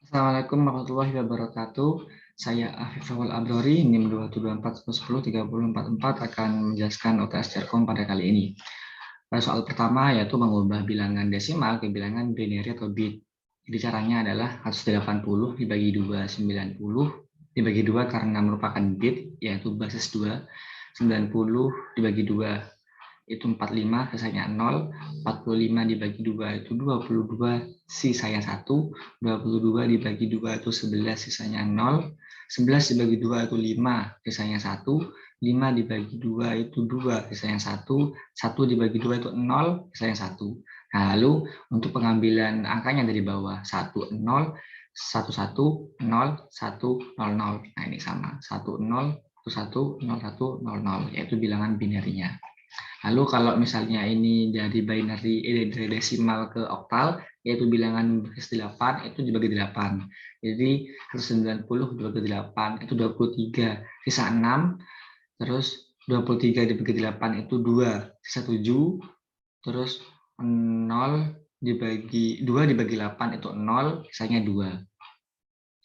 Assalamualaikum warahmatullahi wabarakatuh. Saya Afif Awal Abrori, NIM 274103044 akan menjelaskan UTS Cerkom pada kali ini. Pada soal pertama yaitu mengubah bilangan desimal ke bilangan binary atau bit. Jadi caranya adalah 180 dibagi 2, 90 dibagi 2 karena merupakan bit, yaitu basis 2. 90 dibagi 2 itu 45, sisanya 0. 45 dibagi 2 itu 22, sisanya 1. 22 dibagi 2 itu 11, sisanya 0. 11 dibagi 2 itu 5, sisanya 1. 5 dibagi 2 itu 2, sisanya 1. 1 dibagi 2 itu 0, sisanya 1. Nah, lalu untuk pengambilan angkanya dari bawah, 1, 0, 1, 1, 0, 1, 0, 0. Nah, ini sama, 1, 0, 1, 0, 1, 0, 0, yaitu bilangan binarinya. Lalu kalau misalnya ini dari dari desimal ke oktal, yaitu bilangan basis 8 itu dibagi 8. Jadi 190 dibagi 8 itu 23, sisa 6, terus 23 dibagi 8 itu 2, sisa 7, terus 0 dibagi 2 dibagi 8 itu 0, sisanya 2.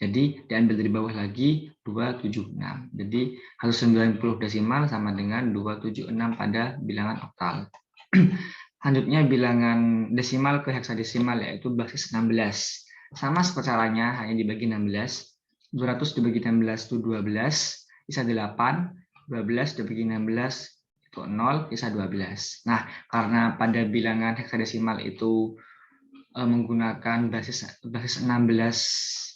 Jadi diambil dari bawah lagi 276. Jadi 190 desimal sama dengan 276 pada bilangan oktal. Selanjutnya bilangan desimal ke heksadesimal yaitu basis 16. Sama seperti caranya, hanya dibagi 16. 200 dibagi 16 itu 12, sisa 8. 12 dibagi 16 itu 0, sisa 12. Nah, karena pada bilangan heksadesimal itu menggunakan basis 16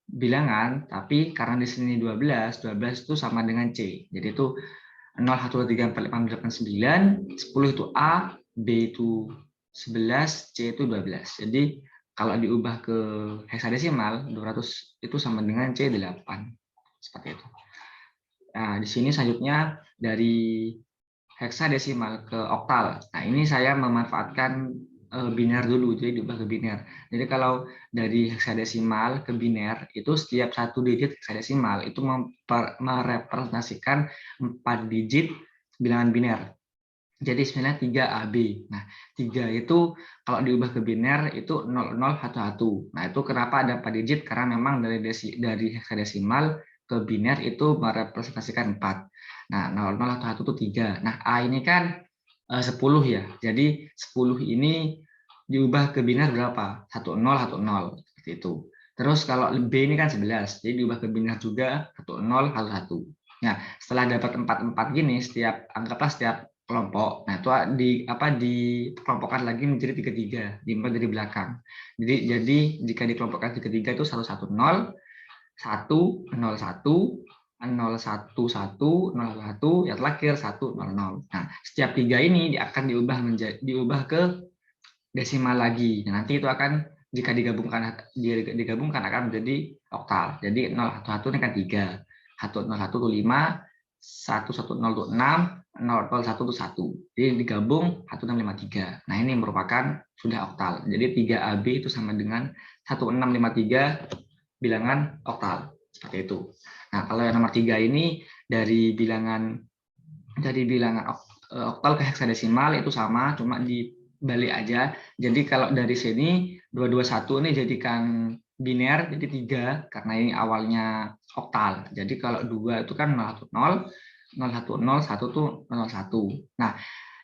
bilangan, tapi karena di sini 12 itu sama dengan C. Jadi itu 0, 1, 2, 3, 4, 5, 6, 7, 8, 9, 10 itu A, B itu 11, C itu 12. Jadi kalau diubah ke heksadesimal, 200 itu sama dengan C8. Seperti itu. Nah, di sini selanjutnya dari heksadesimal ke oktal. Nah, ini saya memanfaatkan biner dulu, jadi diubah ke biner. Jadi kalau dari heksadesimal ke biner, itu setiap satu digit heksadesimal itu merepresentasikan 4 digit bilangan biner. Jadi sebenarnya 3AB. Nah, 3 itu kalau diubah ke biner itu 0011. Nah, itu kenapa ada 4 digit? Karena memang dari heksadesimal ke biner itu merepresentasikan 4. Nah, 0011 itu 3. Nah, A ini kan 10 ya. Jadi 10 ini diubah ke biner berapa? 1010 seperti itu. Terus kalau B ini kan 11. Jadi diubah ke biner juga 1011. Nah, setelah dapat 4 gini, anggaplah setiap kelompok. Nah, itu dikelompokkan lagi menjadi 3 diimpan dari belakang. Jadi jika dikelompokkan 3 itu 110, 101, 0111, 01, yang terakhir 100. Nah, setiap 3 ini akan diubah ke desimal lagi. Nah, nanti itu akan jika digabungkan akan menjadi oktal. Jadi 011 ini kan 3, 101 itu 5, 110 itu 6, 001 itu 1. Jadi digabung 1653. Nah, ini merupakan sudah oktal. Jadi 3AB itu sama dengan 1653 bilangan oktal. Seperti itu. Nah, kalau yang nomor 3 ini dari bilangan oktal ke heksadesimal itu sama, cuma dibalik aja. Jadi kalau dari sini 221 ini jadikan biner, jadi 3 karena ini awalnya oktal. Jadi kalau 2 itu kan 010, 010, 1 itu 01. Nah,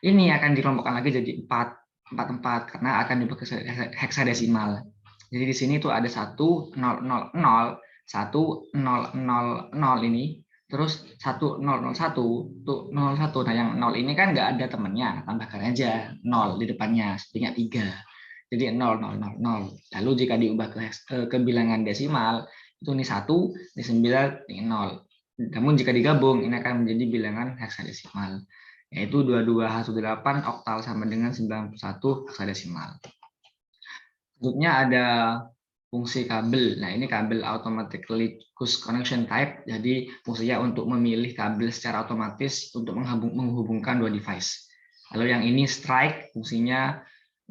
ini akan dikelompokkan lagi jadi 4 karena akan diubah ke heksadesimal. Jadi di sini tuh ada 1 0 0 0, 1 0 0 0 ini, terus 1001 tuh 01. Nah, yang 0 ini kan nggak ada temannya, tambahkan aja 0 di depannya, sebanyak 3. Jadi 0 0 0 0. Lalu jika diubah ke bilangan desimal, itu ini 1, ini 9, ini 0. Namun jika digabung, ini akan menjadi bilangan heksadesimal, yaitu 2218 oktal sama dengan 91 heksadesimal. Selanjutnya ada fungsi kabel. Nah, ini kabel automatically choose connection type. Jadi fungsinya untuk memilih kabel secara otomatis untuk menghubungkan dua device. Lalu yang ini strike, fungsinya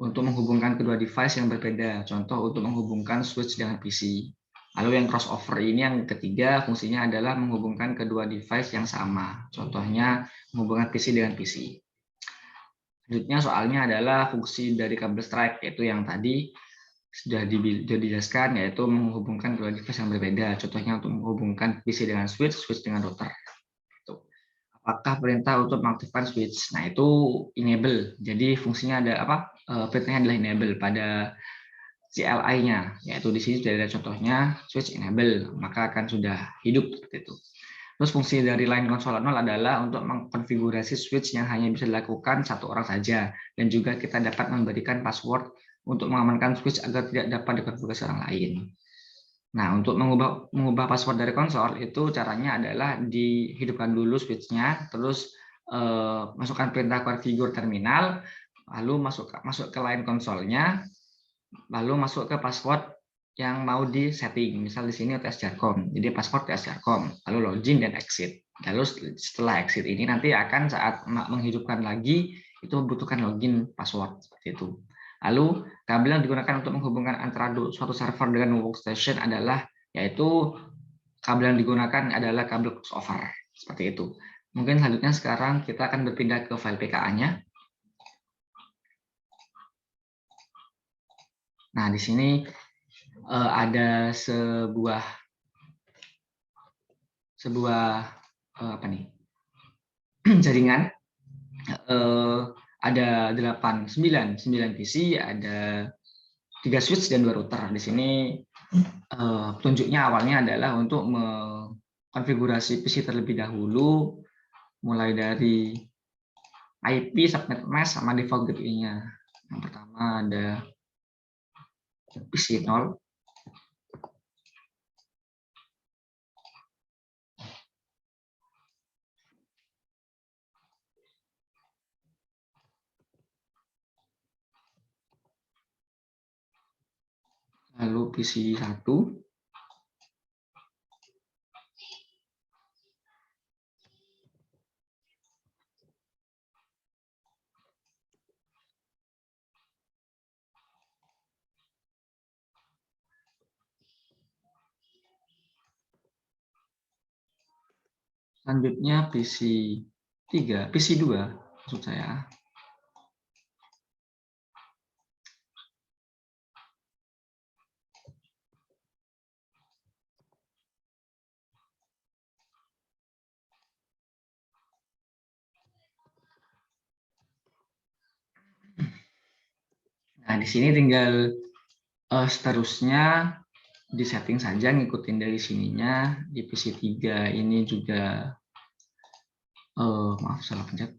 untuk menghubungkan kedua device yang berbeda. Contoh untuk menghubungkan switch dengan PC. Lalu yang crossover ini yang ketiga, fungsinya adalah menghubungkan kedua device yang sama. Contohnya menghubungkan PC dengan PC. Selanjutnya soalnya adalah fungsi dari kabel strike, yaitu yang tadi sudah dijelaskan, yaitu menghubungkan dua device yang berbeda. Contohnya untuk menghubungkan PC dengan switch, switch dengan router. Apakah perintah untuk mengaktifkan switch? Nah, itu enable. Jadi fungsinya ada apa? Perintahnya adalah enable pada CLI-nya, yaitu di sini sudah ada contohnya switch enable, maka akan sudah hidup seperti itu. Terus fungsi dari line console 0 adalah untuk mengkonfigurasi switch yang hanya bisa dilakukan satu orang saja, dan juga kita dapat memberikan password untuk mengamankan switch agar tidak dapat dikonfigurasi orang lain. Nah, untuk mengubah password dari konsol itu caranya adalah dihidupkan dulu switch-nya, terus masukkan perintah configure terminal, lalu masuk ke line konsolnya, lalu masuk ke password yang mau di setting. Misal di sini UTS Jarcom, jadi password UTS Jarcom, lalu login dan exit. Lalu setelah exit ini nanti akan saat menghidupkan lagi itu membutuhkan login password seperti itu. Lalu kabel yang digunakan untuk menghubungkan antara suatu server dengan workstation adalah yaitu kabel yang digunakan adalah kabel crossover seperti itu. Mungkin selanjutnya sekarang kita akan berpindah ke file PKA-nya. Nah, di sini ada sebuah apa nih? Jaringan. Ada 9 PC, ada 3 switch dan 2 router. Di sini petunjuknya awalnya adalah untuk mengkonfigurasi PC terlebih dahulu, mulai dari IP, subnet mask, sama default GPU-nya. Yang pertama ada PC 0. Lalu PC 1. Selanjutnya PC 2 maksud saya. Nah, di sini tinggal seterusnya di setting saja, ngikutin dari sininya. Di PC 3 ini juga maaf salah pencet.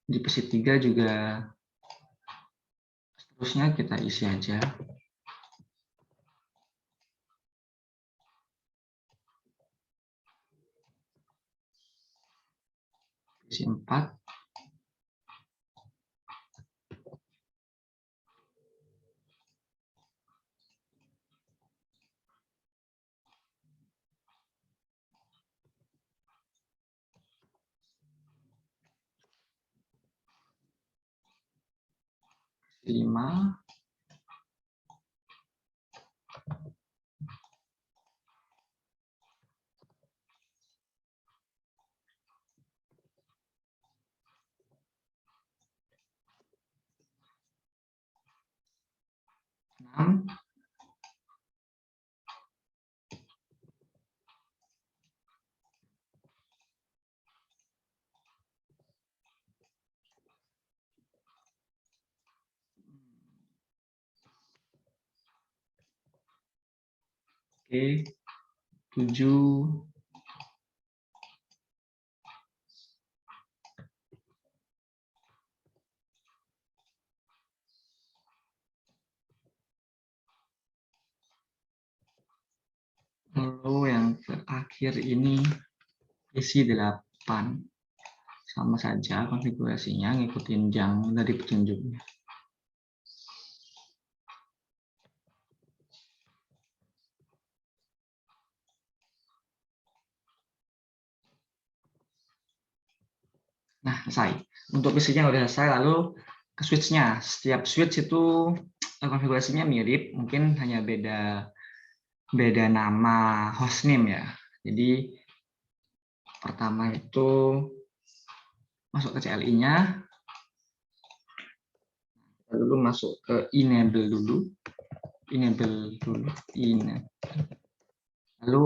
Di PC 3 juga seterusnya kita isi aja. PC 4. PC 5. Oke, 7. Lalu yang terakhir ini PC 8. Sama saja konfigurasinya, ngikutin yang dari petunjuknya. Nah, selesai. Untuk PC-nya udah selesai, lalu ke switch-nya. Setiap switch itu konfigurasinya mirip, mungkin hanya beda nama hostname ya. Jadi pertama itu masuk ke CLI-nya, lalu masuk ke enable dulu. enable dulu, lalu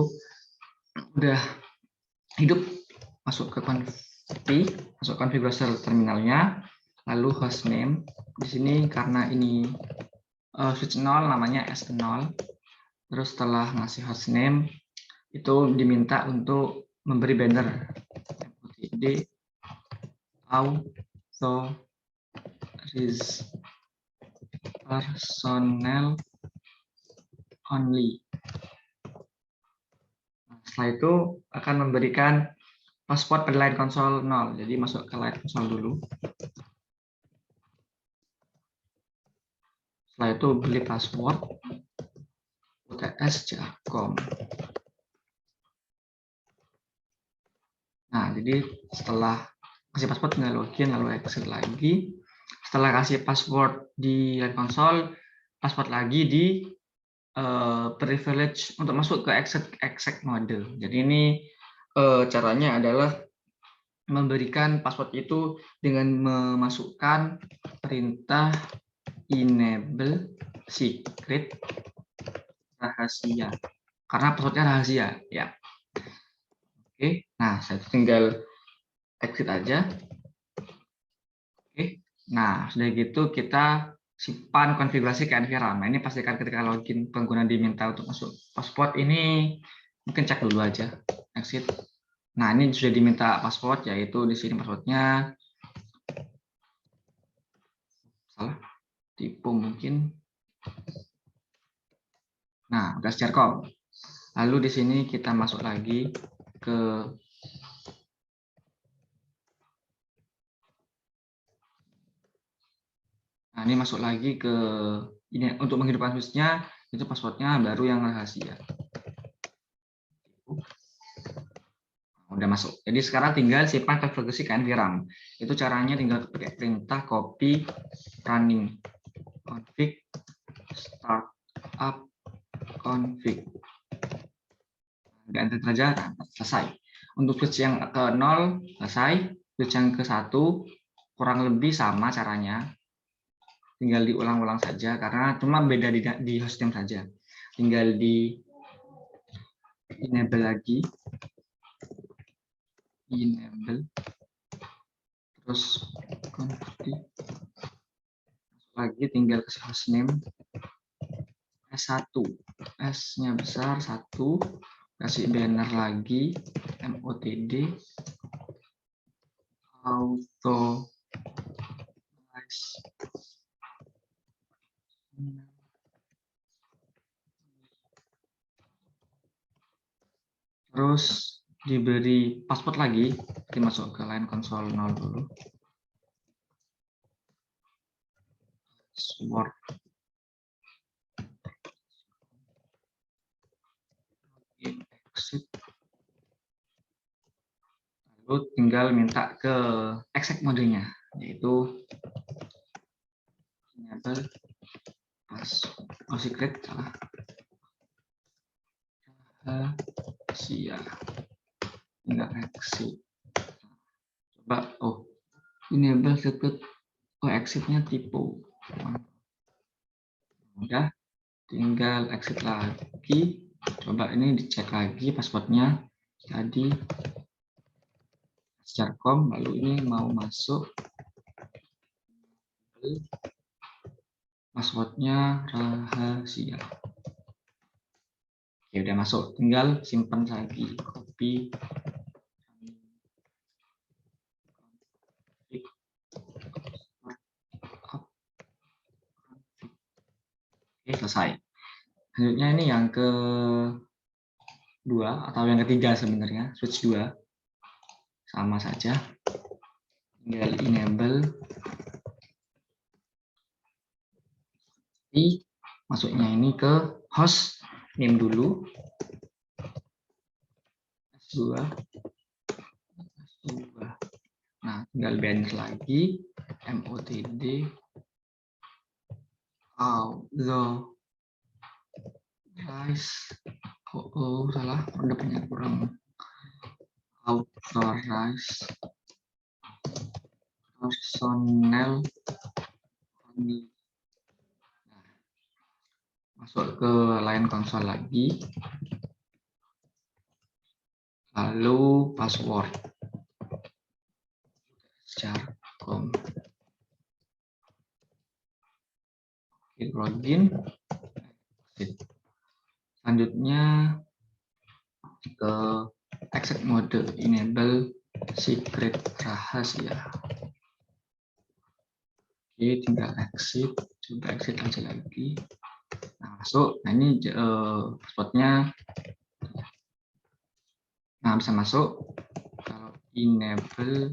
udah hidup, masuk ke masuk konfigurasi terminalnya, lalu hostname di sini karena ini switch 0 namanya S0. Terus setelah ngasih hostname itu diminta untuk memberi banner motd auto personnel only. Setelah itu akan memberikan password pada line console 0. Jadi masuk ke line console dulu. Setelah itu beli password UTS Jarkom. Nah, jadi setelah kasih password tinggal login lalu exit lagi. Setelah kasih password di line console, password lagi di privilege untuk masuk ke exec mode. Jadi ini caranya adalah memberikan password itu dengan memasukkan perintah enable secret rahasia, karena passwordnya rahasia ya. Oke, nah saya tinggal exit aja. Oke, nah sudah gitu kita simpan konfigurasi ke NVRAM. Nah, ini pastikan ketika login pengguna diminta untuk masuk password ini mungkin cek dulu aja, exit. Nah, ini sudah diminta password, yaitu di sini passwordnya salah, tipe mungkin. Nah, udah Jarkom. Lalu di sini kita masuk lagi ke ini masuk lagi ke ini untuk menghidupkan switch-nya, itu passwordnya baru yang rahasia. Udah masuk. Jadi sekarang tinggal simpan konfigurasi ke NVRAM. Itu caranya tinggal pakai perintah copy running config startup config. Dan enter saja, selesai. Untuk switch yang ke 0 selesai, switch yang ke 1 kurang lebih sama caranya. Tinggal diulang-ulang saja karena cuma beda di hostname saja. Tinggal di enable lagi. Enable. Terus config. Lagi tinggal kasih hostname S1. S-nya besar 1. Kasih banner lagi motd auto terus diberi password lagi, dimasuk ke line console 0 dulu. Password exit. Lalu tinggal minta ke exec modenya, yaitu enable secret salah. Rahasia. Enggak exit. Coba enable secret. Exitnya typo. Udah, tinggal exit lagi. Coba ini dicek lagi passwordnya tadi Jarkom, lalu ini mau masuk, passwordnya rahasia. Oke, udah masuk, tinggal simpan lagi, copy. Oke, selesai. Selanjutnya ini yang kedua atau yang ketiga sebenarnya, switch 2. Sama saja. Tinggal enable. Masuknya ini ke host name dulu. S2. Nah, tinggal banner lagi motd authorize salah, udah punya kurang authorize personnel only. Nah, Masuk ke line konsol lagi. Lalu password. Jarcom. Klik login. Selanjutnya ke exit mode, enable secret rahasia. Oke, tinggal exit, coba exit aja lagi. Nah, masuk. Nah, ini passwordnya. Nah, bisa masuk. Kalau enable,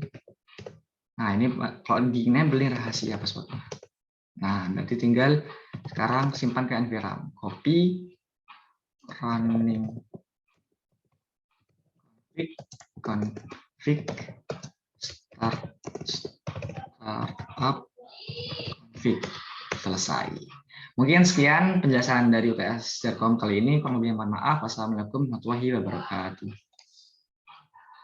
nah ini kalau di enable ini rahasia passwordnya. Nah, berarti tinggal sekarang simpan ke NVRAM. Copy, running config startup config. Selesai. Mungkin sekian penjelasan dari UTS Jarcom kali ini. Kurang lebihnya mohon maaf. Wassalamualaikum warahmatullahi wabarakatuh.